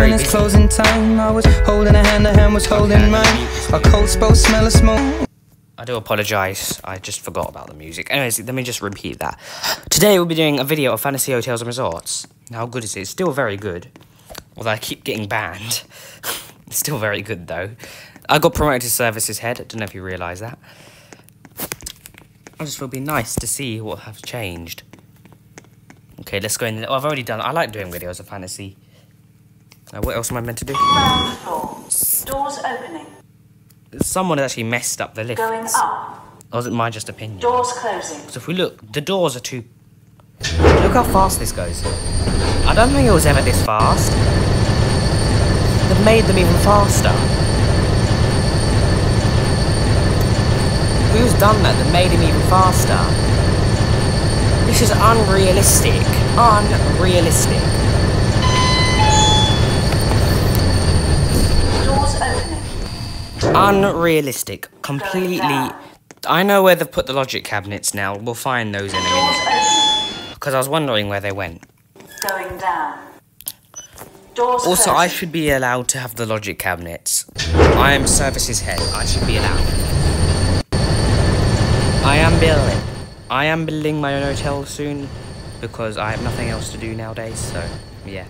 when it's closing time. I was holding a hand was holding mine. A cold spell, smell of smoke. I do apologise, I just forgot about the music. Anyways, let me just repeat that. Today we'll be doing a video of Fantasy Hotels and Resorts. How good is it? It's still very good. Although I keep getting banned. It's still very good though. I got promoted to services head, I don't know if you realise that. I just thought it'd be nice to see what has changed. Okay, let's go in. Oh, I've already done. I like doing videos of fantasy. What else am I meant to do? Ground floor. Doors opening. Someone has actually messed up the lifts. Going up. Or was it my just opinion? Doors closing. So if we look, the doors are too... Look how fast this goes. I don't think it was ever this fast. They've made them even faster. Who's done that? That made him even faster? This is unrealistic. Unrealistic. Doors opening. Unrealistic. Completely. I know where they've put the logic cabinets now. We'll find those in a Doors minute. opening. Because I was wondering where they went. Going down. Doors Also, closing. I should be allowed to have the logic cabinets. I am services head. I should be allowed. I am building my own hotel soon because I have nothing else to do nowadays, so yeah.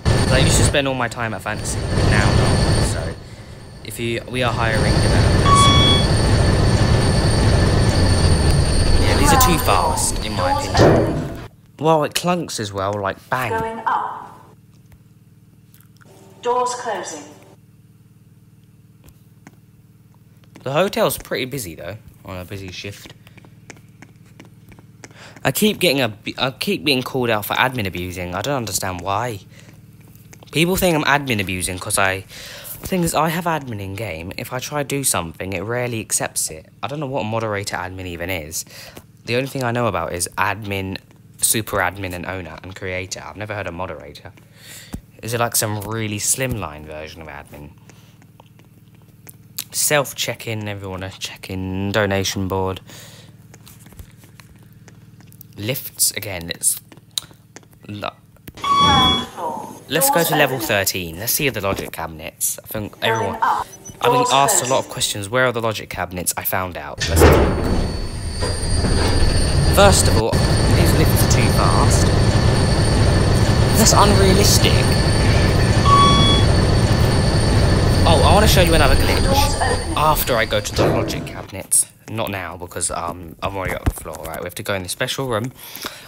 I used to spend all my time at Fantasy, now not, so we are hiring developers. Yeah, these are too fast, in my opinion. Well, it clunks as well, like bang. Going up. Doors closing. The hotel's pretty busy though, on a busy shift. I keep being called out for admin abusing. I don't understand why. People think I'm admin abusing because the thing is, I have admin in game. If I try to do something, it rarely accepts it. I don't know what moderator admin even is. The only thing I know about is admin, super admin, and owner and creator. I've never heard of moderator. Is it like some really slimline version of admin? Self-check-in, everyone a check-in, donation board. Lifts, again, let's go to level 13. Let's see the logic cabinets. I think everyone... I've been asked a lot of questions. Where are the logic cabinets? I found out. Let's have a look. First of all, these lifts are too fast. That's unrealistic. Oh, I want to show you another glitch after I go to the logic cabinets. Not now, because I'm already up the floor, right? We have to go in the special room.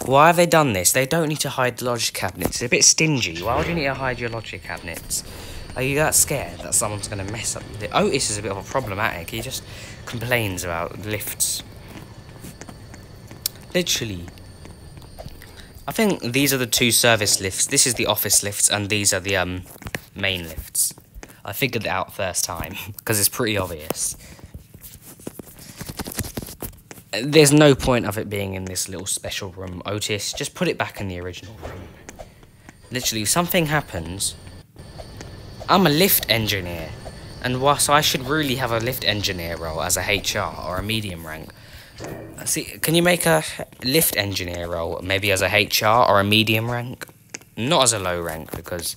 Why have they done this? They don't need to hide the logic cabinets. It's a bit stingy. Why would you need to hide your logic cabinets? Are you that scared that someone's going to mess up? Otis is a bit of a problematic. He just complains about lifts. Literally. I think these are the two service lifts. This is the office lifts, and these are the main lifts. I figured it out first time, because it's pretty obvious. There's no point of it being in this little special room, Otis. Just put it back in the original room. Literally, something happens. I'm a lift engineer. And so I should really have a lift engineer role as a HR or a medium rank. See, can you make a lift engineer role maybe as a HR or a medium rank? Not as a low rank, because...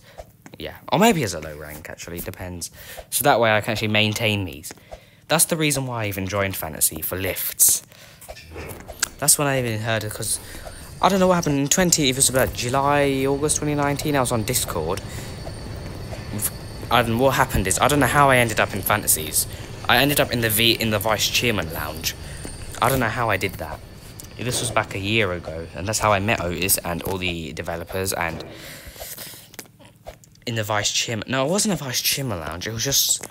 yeah, or maybe as a low rank, actually, depends. So that way I can actually maintain these. That's the reason why I even joined Fantasy, for lifts. That's when I even heard it, because I don't know what happened in it was about July, August 2019, I was on Discord. And what happened is, I don't know how I ended up in Fantasies. I ended up in the Vice Chairman Lounge. I don't know how I did that. This was back a year ago, and that's how I met Otis and all the developers, and... in the Vice Chairman... No, it wasn't a Vice Chairman Lounge, it was just...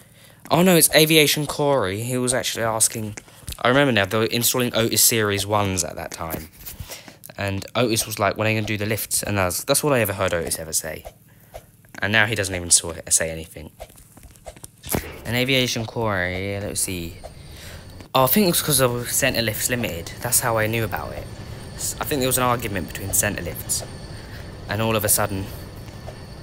Oh no, it's Aviation Corey. He was actually asking... I remember now, they were installing Otis Series 1s at that time. And Otis was like, when are you going to do the lifts? And that's all I ever heard Otis ever say. And now he doesn't even say anything. And Aviation Corey, let's see... Oh, I think it was because of Centre Lifts Limited. That's how I knew about it. I think there was an argument between Centre Lifts. And all of a sudden...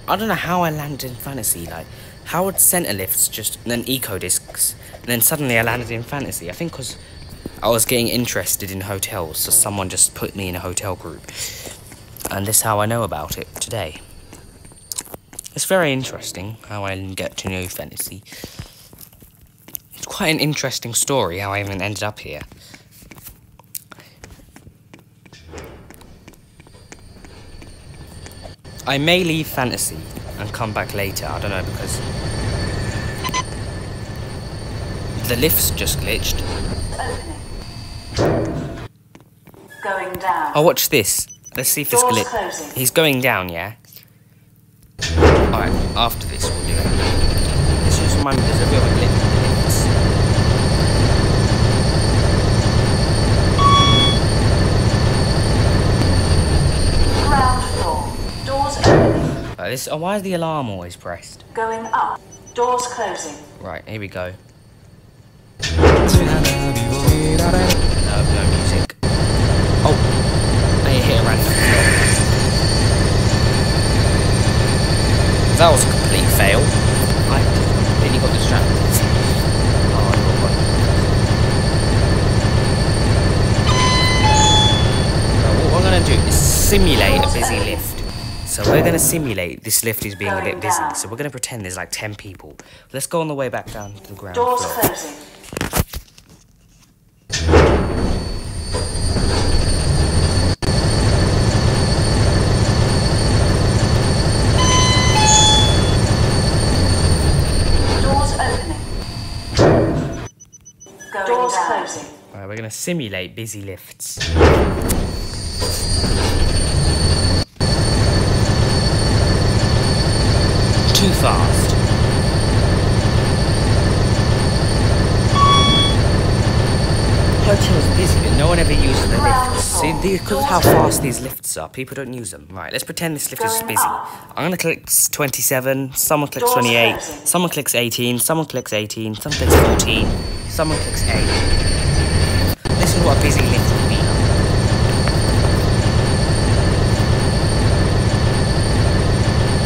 I don't know how I landed in Fantasy, like, how would Centre Lifts just, and then Eco Discs, and then suddenly I landed in Fantasy? I think because I was getting interested in hotels, so someone just put me in a hotel group. And this is how I know about it today. It's very interesting how I get to know fantasy. It's quite an interesting story how I even ended up here. I may leave fantasy and come back later, I don't know, because the lift's just glitched. Opening. Going down. Oh, watch this. Let's see if this Doors glitch. closing. He's going down, yeah? Alright, after this we'll do it. This just reminds me there's a bit of a glitch with the lifts. Ground floor. Doors opening. Oh, why is the alarm always pressed? Going up. Doors closing. Right, here we go. No music. Oh, I hit a random floor. That was a complete fail. I completely got distracted. Oh, I got one. Now, what we're going to do is simulate a busy lift. So we're going to simulate this lift is being a bit busy. So we're going to pretend there's like 10 people. Let's go on the way back down to the ground Doors floor. closing. Doors opening. Doors closing. Alright, we're going to simulate busy lifts. Too fast. Hotel's busy, but no one ever uses the lifts. See, because of how fast these lifts are, people don't use them. Right, let's pretend this lift is busy. I'm going to click 27, someone clicks 28, someone clicks 18, someone clicks 18, someone clicks 14, someone clicks 8. This is what a busy lift would be like.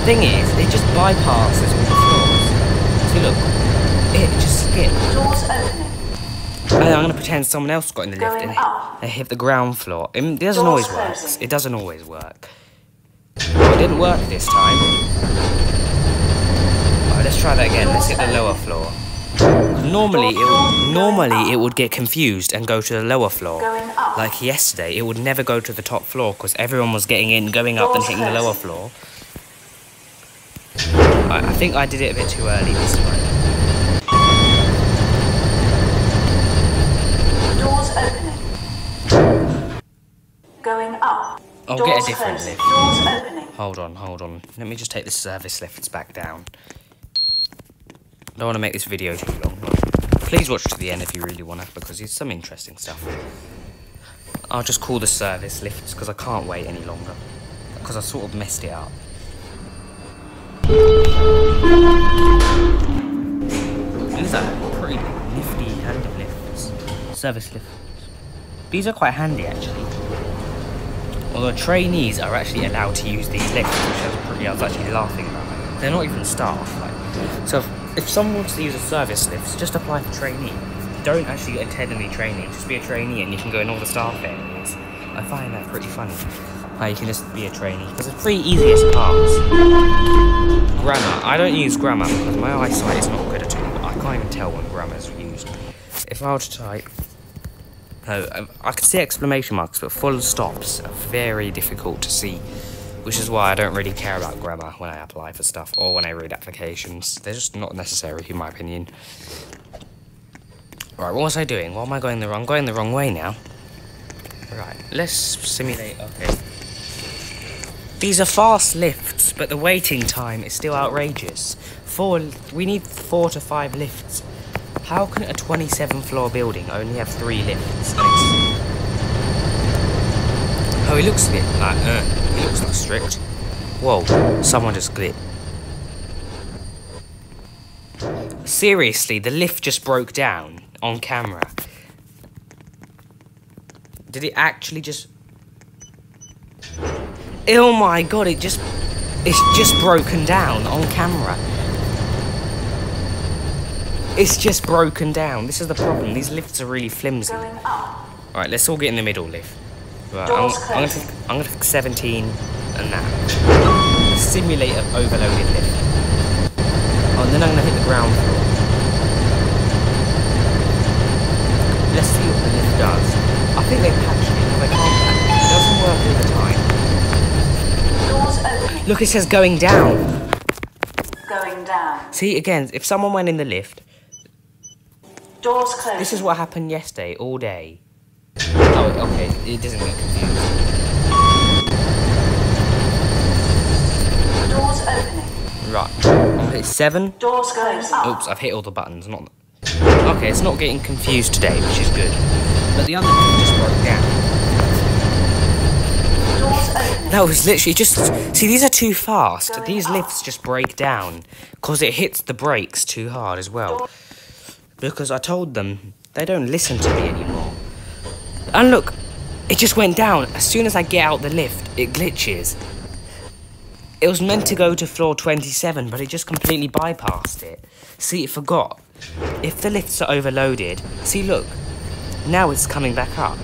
Thing is, it just bypasses all the floors. See, look, it just skipped. Doors opening. And I'm going to pretend someone else got in the lift and they hit the ground floor. It doesn't always work. It doesn't always work. Oh, it didn't work this time. Alright, let's try that again. Let's hit the lower floor. Normally it would get confused and go to the lower floor. Like yesterday, it would never go to the top floor because everyone was getting in, going up and hitting the lower floor. I think I did it a bit too early this time. Doors opening. Going up. I'll Doors get a different closing. lift. Doors opening. Hold on. Let me just take the service lifts back down. I don't want to make this video too long. Please watch to the end if you really want to, because it's some interesting stuff. I'll just call the service lifts because I can't wait any longer. Because I sort of messed it up. These are pretty nifty handy lifts. Service lifts. These are quite handy actually. Although trainees are actually allowed to use these lifts, which I was actually laughing about. They're not even staff. So if someone wants to use a service lift, just apply for trainee. Don't actually attend any training, just be a trainee and you can go in all the staff areas. I find that pretty funny. How you can just be a trainee, because it's pretty easy to pass. Grammar. I don't use grammar because my eyesight is not good at all. I can't even tell when grammar is used. If I were to type... No, I can see exclamation marks, but full stops are very difficult to see. Which is why I don't really care about grammar when I apply for stuff or when I read applications. They're just not necessary, in my opinion. Right, what was I doing? What am I going the wrong? I'm going the wrong way now. Right, let's simulate. Okay. These are fast lifts, but the waiting time is still outrageous. We need 4 to 5 lifts. How can a 27-floor building only have 3 lifts? Oh, he looks a bit like, he looks like strict. Whoa, someone just glitched. Seriously, the lift just broke down on camera. Did it actually just... Oh my god, it's just broken down on camera. It's just broken down. This is the problem. These lifts are really flimsy. Right, let's all get in the middle lift. Right, I'm gonna click 17 and that. Let's simulate an overloaded lift. then I'm going to hit the ground floor. Let's see what the lift does. I think they patched it, but they can't patch it. It doesn't work all the time. Doors opening. Look, it says going down. Going down. See, again, if someone went in the lift, Doors closing. this is what happened yesterday, all day. Oh, okay, it doesn't get confused. Doors opening. Right, okay, 7. Doors closing. Oops, I've hit all the buttons, not... Okay, it's not getting confused today, which is good. But the other thing just broke down. Doors opening. That was literally just... See, these are too fast. These lifts just break down because it hits the brakes too hard as well. Because I told them they don't listen to me anymore. And look, it just went down. As soon as I get out the lift, it glitches. It was meant to go to floor 27, but it just completely bypassed it. See, it forgot. If the lifts are overloaded... See, look. Now it's coming back up.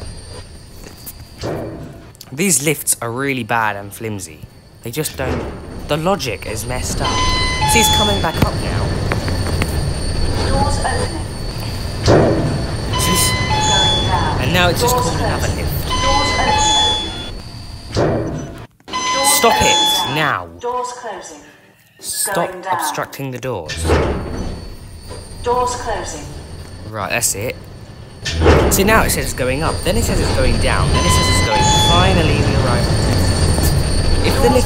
These lifts are really bad and flimsy. They just don't... The logic is messed up. See, it's coming back up now. Doors opening. See, Going down. and now it's just Doors called another closing. lift. Doors opening. Doors Stop going it, down. now. Doors closing. Stop Going down. obstructing the doors. Doors closing. Right, that's it. See, now it says it's going up, then it says it's going down, then it says it's going... Finally, we arrive. Doors opening.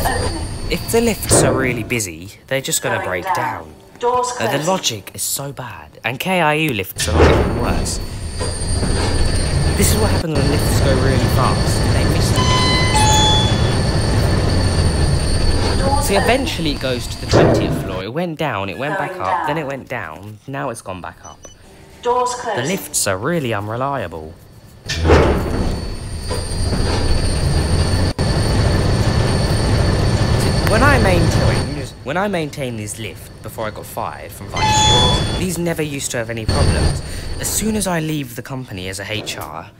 If the lifts are really busy, they're just going to Going break down. Doors closing. The logic is so bad, and KIU lifts are not even worse. This is what happens when lifts go really fast. They miss the Doors See, opening. eventually it goes to the 20th floor. It went down, it went back Going up, then down. it went down. Now it's gone back up. Doors The closing. lifts are really unreliable. When I maintained this lift before I got fired from Vice, these never used to have any problems. As soon as I leave the company as a HR,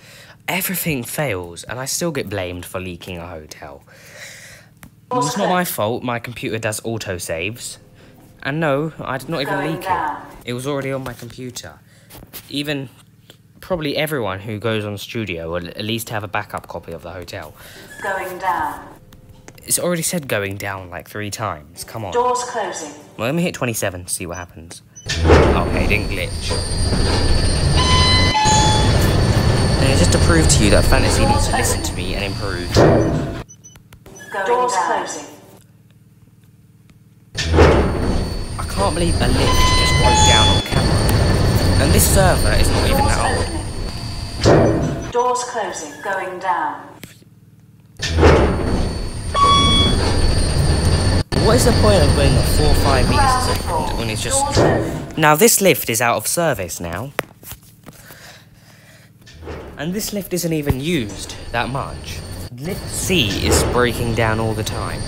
everything fails, and I still get blamed for leaking a hotel. It's not my fault. My computer does autosaves, and no, I did not even Going leak down. it. It was already on my computer. Even probably everyone who goes on studio will at least have a backup copy of the hotel. Going down. It's already said going down like 3 times. Come on. Doors closing. Well, let me hit 27 to see what happens. Okay, didn't glitch. And it's just to prove to you that Fantasy needs to listen to me and improve. Going Doors closing. I can't believe a lift just broke down on camera. And this server is not even Doors that old. opening. Doors closing. Going down. What is the point of going at 4 or 5 meters a Ground second floor. when it's Doors just... open. Now this lift is out of service now. And this lift isn't even used that much. Lift C is breaking down all the time.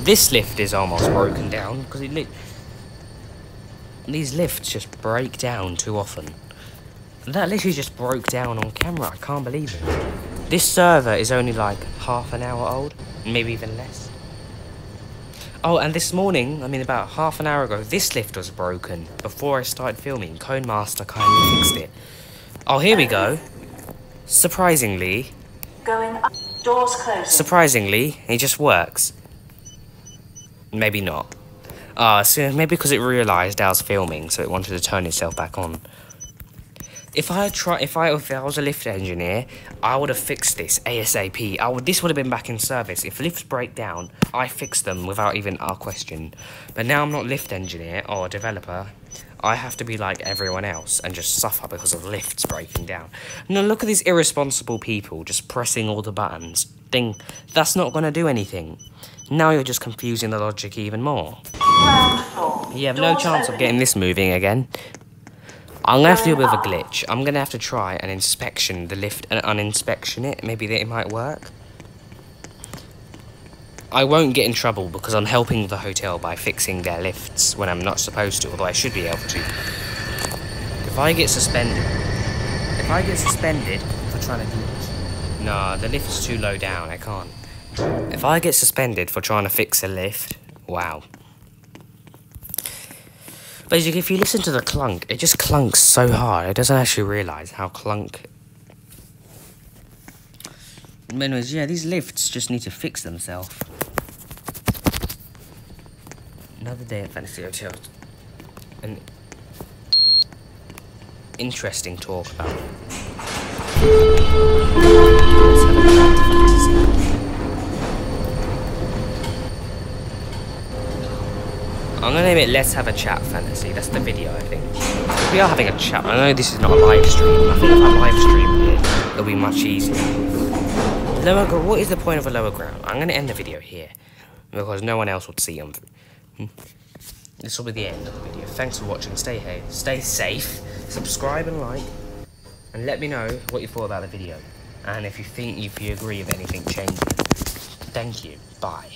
This lift is almost broken down because these lifts just break down too often. That literally just broke down on camera. I can't believe it. This server is only like half an hour old, maybe even less. Oh, and this morning, I mean about half an hour ago, this lift was broken. Before I started filming, Conemaster kindly fixed it. Oh, here we go. Surprisingly, Going up. Doors closing. it just works. Maybe not. So maybe because it realised I was filming, so it wanted to turn itself back on. If I was a lift engineer, I would have fixed this ASAP. This would have been back in service. If lifts break down, I fix them without even a question. But now I'm not lift engineer or a developer. I have to be like everyone else and just suffer because of lifts breaking down. Now look at these irresponsible people just pressing all the buttons. That's not going to do anything. Now you're just confusing the logic even more. Ground floor. You have no Doors chance of opening. getting this moving again. I'm going to have to deal with a glitch. I'm going to have to try and inspection the lift and uninspection it. Maybe that it might work. I won't get in trouble because I'm helping the hotel by fixing their lifts when I'm not supposed to, although I should be able to. If I get suspended for trying to glitch... No, the lift's too low down, I can't. If I get suspended for trying to fix a lift, wow. Basically, if you listen to the clunk, it just clunks so hard. It doesn't actually realise how clunk. Anyways, yeah, these lifts just need to fix themselves. Another day at Fantasy Hotel. An interesting talk about. Let's have a chat to Fantasy. I'm gonna name it Let's Have a Chat Fantasy. That's the video, I think. We are having a chat. I know this is not a live stream. I think if I live stream it, it'll be much easier. Lower ground. What is the point of a lower ground? I'm gonna end the video here because no one else would see them. This will be the end of the video. Thanks for watching. Stay safe. Subscribe and like, and let me know what you thought about the video, and if you agree with anything changing. Thank you. Bye.